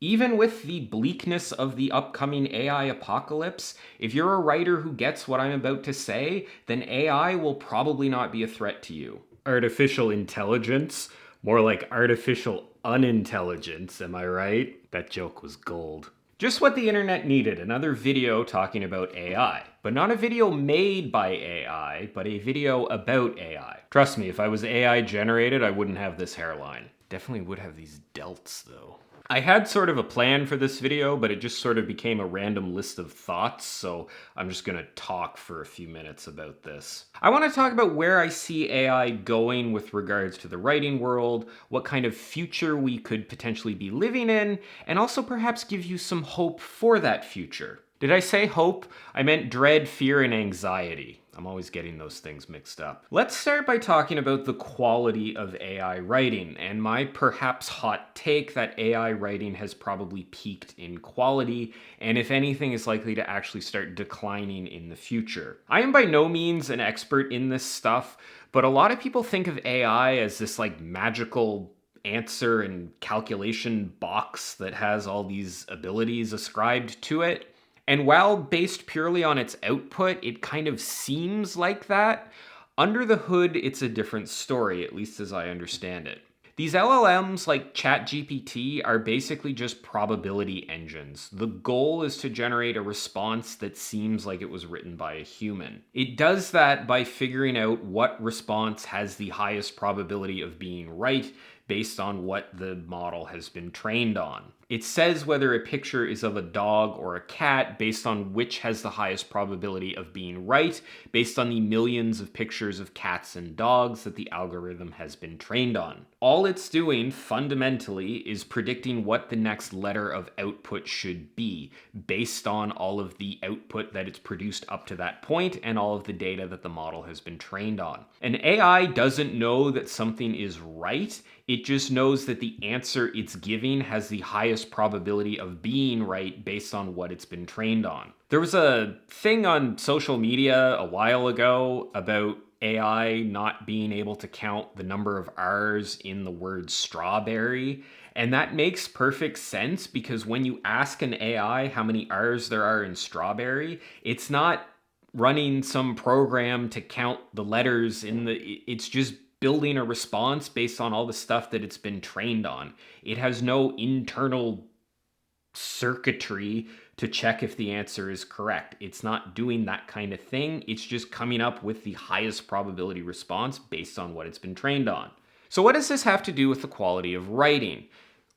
Even with the bleakness of the upcoming AI apocalypse, if you're a writer who gets what I'm about to say, then AI will probably not be a threat to you. Artificial intelligence? More like artificial unintelligence, am I right? That joke was gold. Just what the internet needed, another video talking about AI. But not a video made by AI, but a video about AI. Trust me, if I was AI generated, I wouldn't have this hairline. Definitely would have these delts though. I had sort of a plan for this video, but it just sort of became a random list of thoughts, so I'm just gonna talk for a few minutes about this. I want to talk about where I see AI going with regards to the writing world, what kind of future we could potentially be living in, and also perhaps give you some hope for that future. Did I say hope? I meant dread, fear, and anxiety. I'm always getting those things mixed up. Let's start by talking about the quality of AI writing, and my perhaps hot take that AI writing has probably peaked in quality, and if anything is likely to actually start declining in the future. I am by no means an expert in this stuff, but a lot of people think of AI as this like magical answer and calculation box that has all these abilities ascribed to it. And while based purely on its output, it kind of seems like that, under the hood, it's a different story, at least as I understand it. These LLMs like ChatGPT are basically just probability engines. The goal is to generate a response that seems like it was written by a human. It does that by figuring out what response has the highest probability of being right based on what the model has been trained on. It says whether a picture is of a dog or a cat based on which has the highest probability of being right, based on the millions of pictures of cats and dogs that the algorithm has been trained on. All it's doing fundamentally is predicting what the next letter of output should be, based on all of the output that it's produced up to that point and all of the data that the model has been trained on. An AI doesn't know that something is right. It just knows that the answer it's giving has the highest probability of being right based on what it's been trained on. There was a thing on social media a while ago about AI not being able to count the number of R's in the word strawberry. And that makes perfect sense because when you ask an AI how many R's there are in strawberry, it's not running some program to count the letters it's just building a response based on all the stuff that it's been trained on. It has no internal circuitry to check if the answer is correct. It's not doing that kind of thing. It's just coming up with the highest probability response based on what it's been trained on. So what does this have to do with the quality of writing?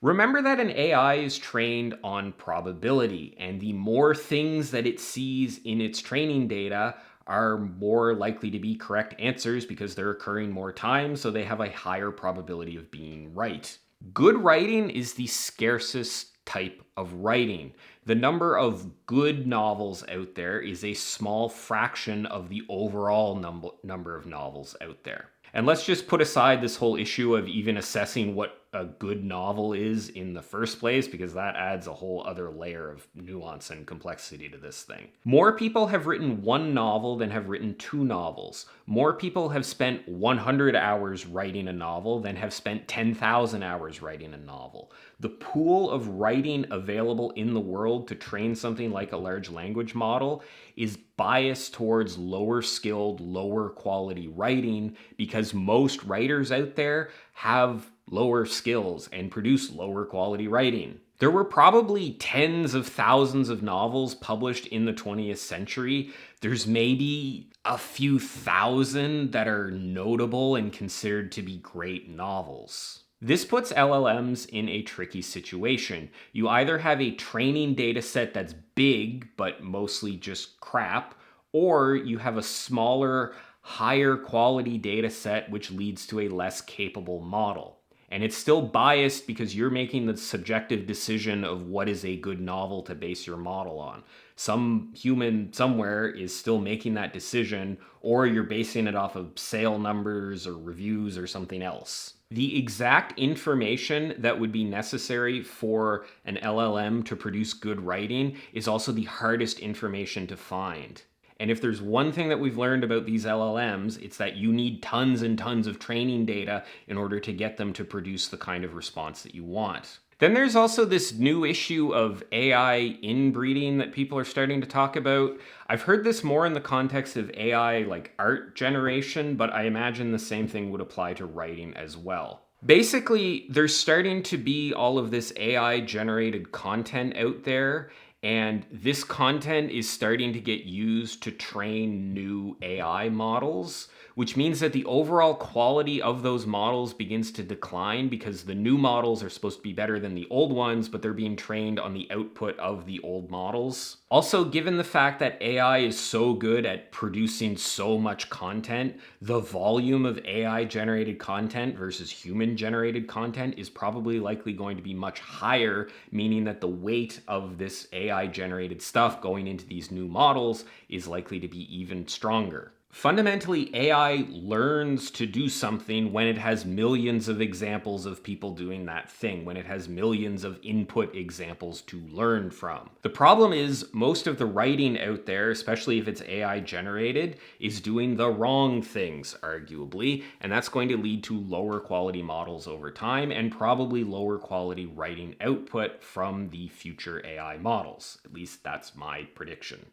Remember that an AI is trained on probability, and the more things that it sees in its training data are more likely to be correct answers because they're occurring more times, so they have a higher probability of being right. Good writing is the scarcest type of writing. The number of good novels out there is a small fraction of the overall number of novels out there. And let's just put aside this whole issue of even assessing what a good novel is in the first place, because that adds a whole other layer of nuance and complexity to this thing. More people have written one novel than have written two novels. More people have spent 100 hours writing a novel than have spent 10,000 hours writing a novel. The pool of writing available in the world to train something like a large language model is biased towards lower skilled, lower quality writing because most writers out there have lower skills and produce lower quality writing. There were probably tens of thousands of novels published in the 20th century. There's maybe a few thousand that are notable and considered to be great novels. This puts LLMs in a tricky situation. You either have a training data set that's big, but mostly just crap, or you have a smaller, higher quality data set, which leads to a less capable model. And it's still biased because you're making the subjective decision of what is a good novel to base your model on. Some human somewhere is still making that decision, or you're basing it off of sale numbers or reviews or something else. The exact information that would be necessary for an LLM to produce good writing is also the hardest information to find. And if there's one thing that we've learned about these LLMs, it's that you need tons and tons of training data in order to get them to produce the kind of response that you want. Then there's also this new issue of AI inbreeding that people are starting to talk about. I've heard this more in the context of AI like art generation, but I imagine the same thing would apply to writing as well. Basically, there's starting to be all of this AI generated content out there, and this content is starting to get used to train new AI models, which means that the overall quality of those models begins to decline because the new models are supposed to be better than the old ones, but they're being trained on the output of the old models. Also, given the fact that AI is so good at producing so much content, the volume of AI generated content versus human generated content is probably likely going to be much higher, meaning that the weight of this AI generated stuff going into these new models is likely to be even stronger. Fundamentally, AI learns to do something when it has millions of examples of people doing that thing, when it has millions of input examples to learn from. The problem is most of the writing out there, especially if it's AI generated, is doing the wrong things, arguably, and that's going to lead to lower quality models over time and probably lower quality writing output from the future AI models. At least that's my prediction.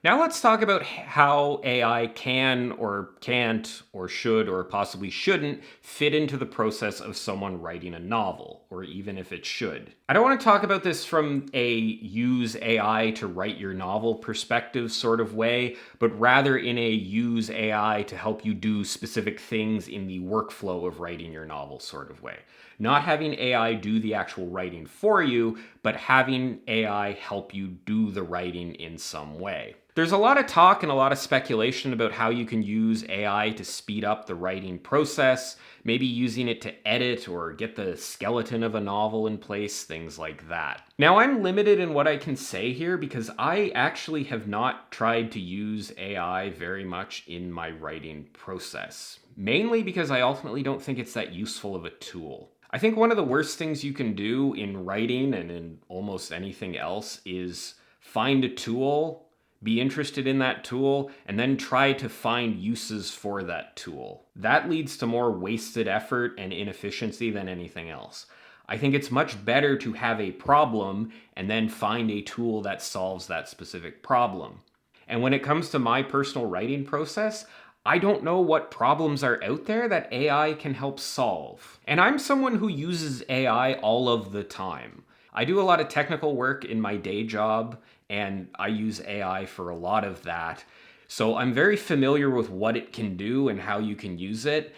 Now let's talk about how AI can or can't or should or possibly shouldn't fit into the process of someone writing a novel, or even if it should. I don't want to talk about this from a use AI to write your novel perspective sort of way, but rather in a use AI to help you do specific things in the workflow of writing your novel sort of way. Not having AI do the actual writing for you, but having AI help you do the writing in some way. There's a lot of talk and a lot of speculation about how you can use AI to speed up the writing process, maybe using it to edit or get the skeleton of a novel in place, things like that. Now, I'm limited in what I can say here because I actually have not tried to use AI very much in my writing process, mainly because I ultimately don't think it's that useful of a tool. I think one of the worst things you can do in writing and in almost anything else is find a tool, be interested in that tool, and then try to find uses for that tool. That leads to more wasted effort and inefficiency than anything else. I think it's much better to have a problem and then find a tool that solves that specific problem. And when it comes to my personal writing process, I don't know what problems are out there that AI can help solve. And I'm someone who uses AI all of the time. I do a lot of technical work in my day job, and I use AI for a lot of that. So I'm very familiar with what it can do and how you can use it.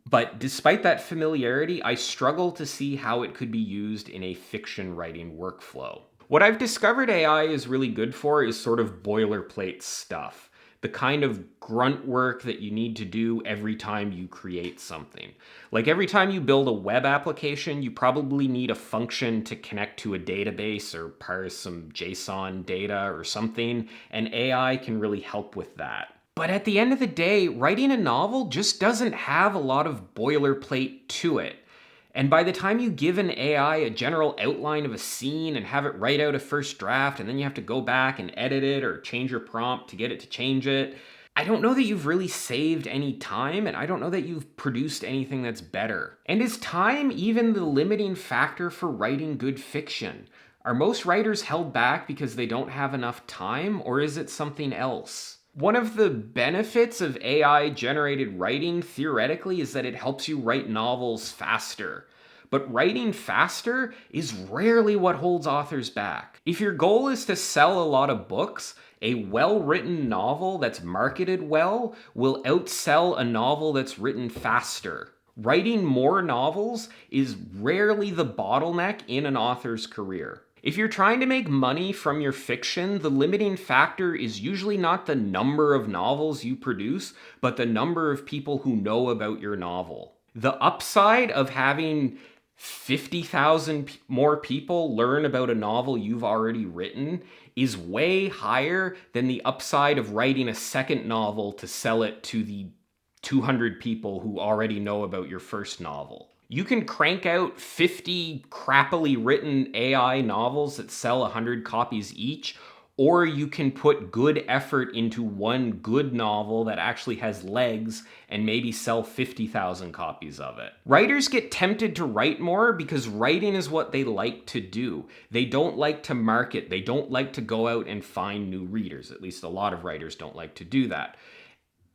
But despite that familiarity, I struggle to see how it could be used in a fiction writing workflow. What I've discovered AI is really good for is sort of boilerplate stuff. The kind of grunt work that you need to do every time you create something. Like every time you build a web application, you probably need a function to connect to a database or parse some JSON data or something, and AI can really help with that. But at the end of the day, writing a novel just doesn't have a lot of boilerplate to it. And by the time you give an AI a general outline of a scene and have it write out a first draft, and then you have to go back and edit it or change your prompt to get it to change it, I don't know that you've really saved any time, and I don't know that you've produced anything that's better. And is time even the limiting factor for writing good fiction? Are most writers held back because they don't have enough time, or is it something else? One of the benefits of AI-generated writing, theoretically, is that it helps you write novels faster. But writing faster is rarely what holds authors back. If your goal is to sell a lot of books, a well-written novel that's marketed well will outsell a novel that's written faster. Writing more novels is rarely the bottleneck in an author's career. If you're trying to make money from your fiction, the limiting factor is usually not the number of novels you produce, but the number of people who know about your novel. The upside of having 50,000 more people learn about a novel you've already written is way higher than the upside of writing a second novel to sell it to the 200 people who already know about your first novel. You can crank out 50 crappily written AI novels that sell 100 copies each, or you can put good effort into one good novel that actually has legs and maybe sell 50,000 copies of it. Writers get tempted to write more because writing is what they like to do. They don't like to market. They don't like to go out and find new readers. At least a lot of writers don't like to do that.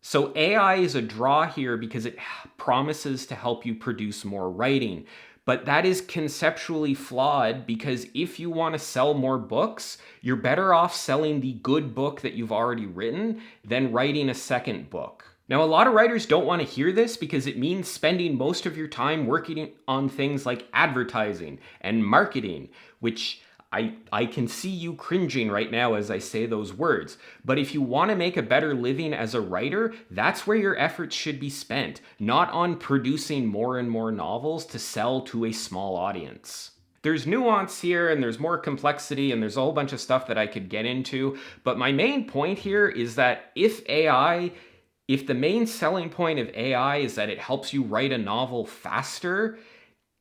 So AI is a draw here because it promises to help you produce more writing. But that is conceptually flawed because if you want to sell more books, you're better off selling the good book that you've already written than writing a second book. Now, a lot of writers don't want to hear this because it means spending most of your time working on things like advertising and marketing, which I can see you cringing right now as I say those words. But if you want to make a better living as a writer, that's where your efforts should be spent, not on producing more and more novels to sell to a small audience. There's nuance here and there's more complexity and there's a whole bunch of stuff that I could get into. But my main point here is that if the main selling point of AI is that it helps you write a novel faster,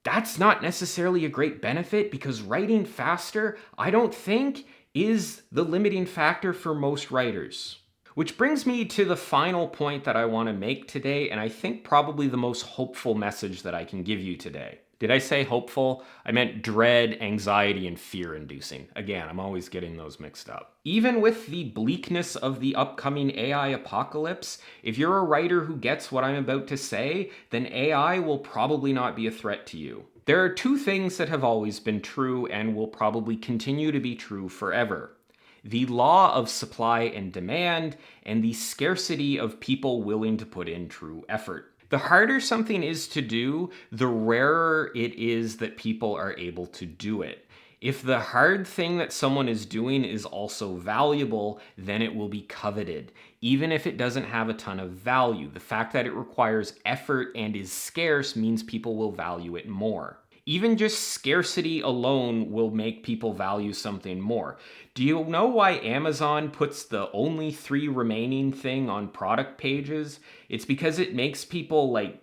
that's not necessarily a great benefit because writing faster, I don't think, is the limiting factor for most writers. Which brings me to the final point that I want to make today, and I think probably the most hopeful message that I can give you today. Did I say hopeful? I meant dread, anxiety, and fear-inducing. Again, I'm always getting those mixed up. Even with the bleakness of the upcoming AI apocalypse, if you're a writer who gets what I'm about to say, then AI will probably not be a threat to you. There are two things that have always been true and will probably continue to be true forever: the law of supply and demand, and the scarcity of people willing to put in true effort. The harder something is to do, the rarer it is that people are able to do it. If the hard thing that someone is doing is also valuable, then it will be coveted, even if it doesn't have a ton of value. The fact that it requires effort and is scarce means people will value it more. Even just scarcity alone will make people value something more. Do you know why Amazon puts the only 3 remaining thing on product pages? It's because it makes people like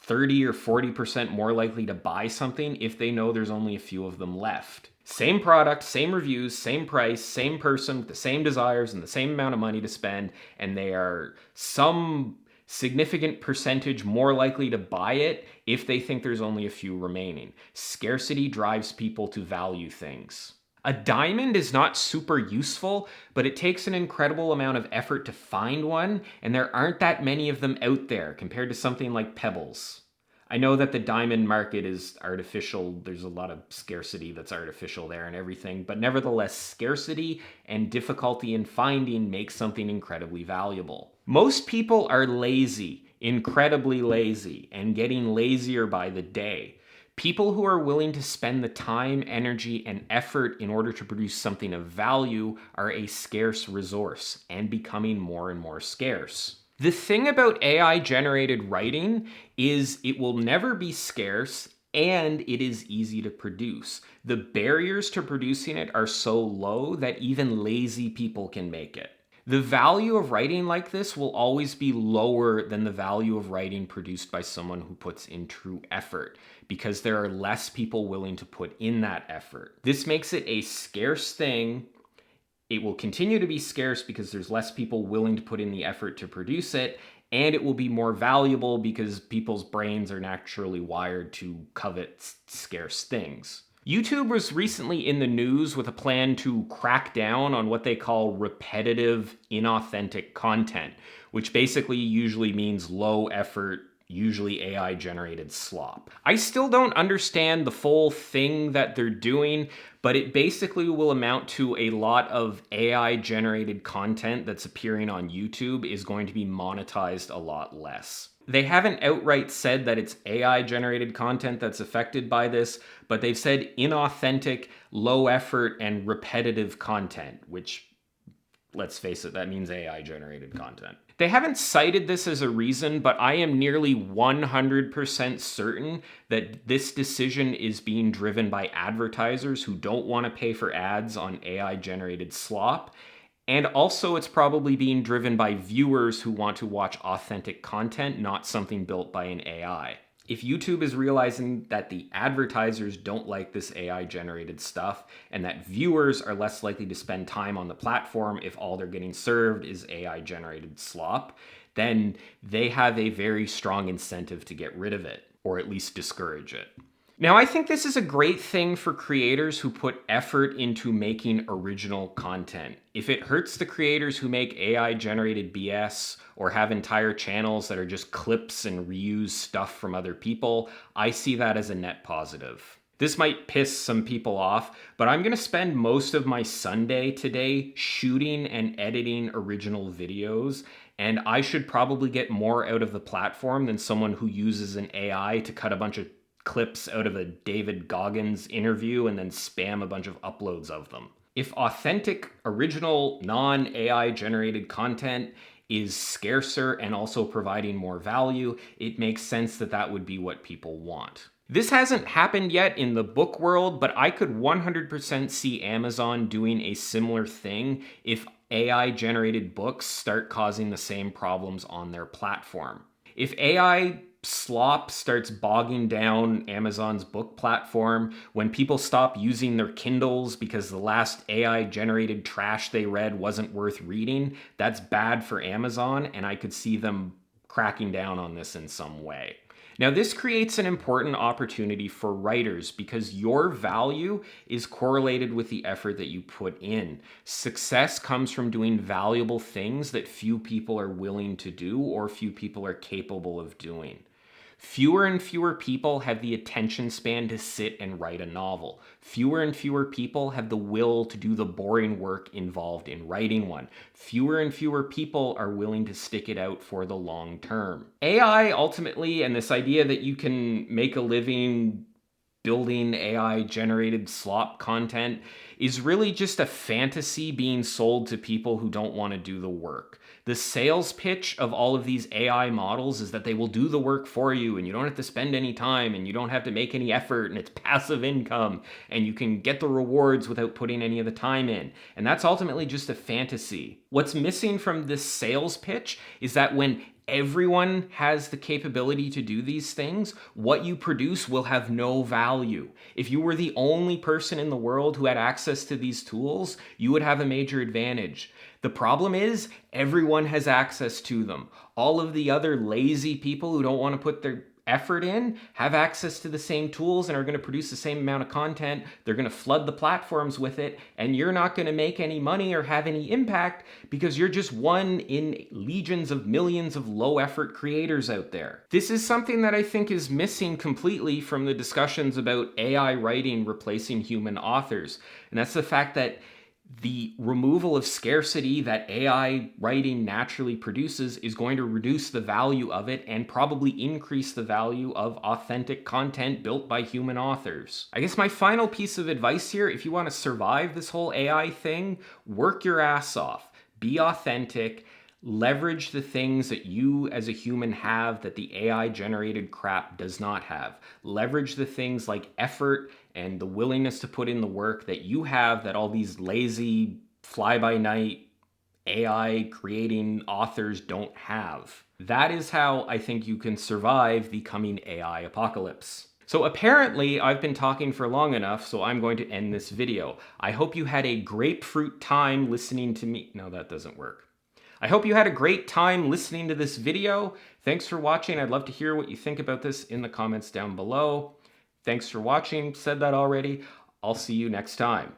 30 or 40% more likely to buy something if they know there's only a few of them left. Same product, same reviews, same price, same person with the same desires and the same amount of money to spend, and they are some significant percentage more likely to buy it if they think there's only a few remaining. Scarcity drives people to value things. A diamond is not super useful, but it takes an incredible amount of effort to find one, and there aren't that many of them out there compared to something like pebbles. I know that the diamond market is artificial. There's a lot of scarcity that's artificial there and everything, but nevertheless, scarcity and difficulty in finding makes something incredibly valuable. Most people are lazy, incredibly lazy, and getting lazier by the day. People who are willing to spend the time, energy, and effort in order to produce something of value are a scarce resource and becoming more and more scarce. The thing about AI-generated writing is it will never be scarce and it is easy to produce. The barriers to producing it are so low that even lazy people can make it. The value of writing like this will always be lower than the value of writing produced by someone who puts in true effort, because there are less people willing to put in that effort. This makes it a scarce thing. It will continue to be scarce because there's less people willing to put in the effort to produce it, and it will be more valuable because people's brains are naturally wired to covet scarce things. YouTube was recently in the news with a plan to crack down on what they call repetitive, inauthentic content, which basically usually means low effort, usually AI-generated slop. I still don't understand the full thing that they're doing, but it basically will amount to a lot of AI-generated content that's appearing on YouTube is going to be monetized a lot less. They haven't outright said that it's AI-generated content that's affected by this, but they've said inauthentic, low effort, and repetitive content, which, let's face it, that means AI-generated content. They haven't cited this as a reason, but I am nearly 100% certain that this decision is being driven by advertisers who don't want to pay for ads on AI-generated slop. And also it's probably being driven by viewers who want to watch authentic content, not something built by an AI. If YouTube is realizing that the advertisers don't like this AI generated stuff and that viewers are less likely to spend time on the platform if all they're getting served is AI generated slop, then they have a very strong incentive to get rid of it, or at least discourage it. Now, I think this is a great thing for creators who put effort into making original content. If it hurts the creators who make AI-generated BS or have entire channels that are just clips and reuse stuff from other people, I see that as a net positive. This might piss some people off, but I'm going to spend most of my Sunday today shooting and editing original videos, and I should probably get more out of the platform than someone who uses an AI to cut a bunch of clips out of a David Goggins interview and then spam a bunch of uploads of them. If authentic, original, non-AI generated content is scarcer and also providing more value, it makes sense that that would be what people want. This hasn't happened yet in the book world, but I could 100% see Amazon doing a similar thing if AI generated books start causing the same problems on their platform. If AI slop starts bogging down Amazon's book platform, when people stop using their Kindles because the last AI generated trash they read wasn't worth reading, that's bad for Amazon, and I could see them cracking down on this in some way. Now, this creates an important opportunity for writers because your value is correlated with the effort that you put in. Success comes from doing valuable things that few people are willing to do or few people are capable of doing. Fewer and fewer people have the attention span to sit and write a novel. Fewer and fewer people have the will to do the boring work involved in writing one. Fewer and fewer people are willing to stick it out for the long term. AI ultimately, and this idea that you can make a living building AI-generated slop content is really just a fantasy being sold to people who don't want to do the work. The sales pitch of all of these AI models is that they will do the work for you and you don't have to spend any time and you don't have to make any effort and it's passive income and you can get the rewards without putting any of the time in. And that's ultimately just a fantasy. What's missing from this sales pitch is that when everyone has the capability to do these things, what you produce will have no value. If you were the only person in the world who had access to these tools, you would have a major advantage. The problem is everyone has access to them. All of the other lazy people who don't want to put their effort in have access to the same tools and are going to produce the same amount of content. They're going to flood the platforms with it, and you're not going to make any money or have any impact because you're just one in legions of millions of low effort creators out there. This is something that I think is missing completely from the discussions about AI writing replacing human authors. And that's the fact that the removal of scarcity that AI writing naturally produces is going to reduce the value of it and probably increase the value of authentic content built by human authors. I guess my final piece of advice here, if you want to survive this whole AI thing, work your ass off. Be authentic. Leverage the things that you as a human have that the AI generated crap does not have. Leverage the things like effort and the willingness to put in the work that you have that all these lazy fly-by-night AI creating authors don't have. That is how I think you can survive the coming AI apocalypse. So apparently I've been talking for long enough, so I'm going to end this video. I hope you had a grapefruit time listening to me. No, that doesn't work. I hope you had a great time listening to this video. Thanks for watching. I'd love to hear what you think about this in the comments down below. Thanks for watching. Said that already. I'll see you next time.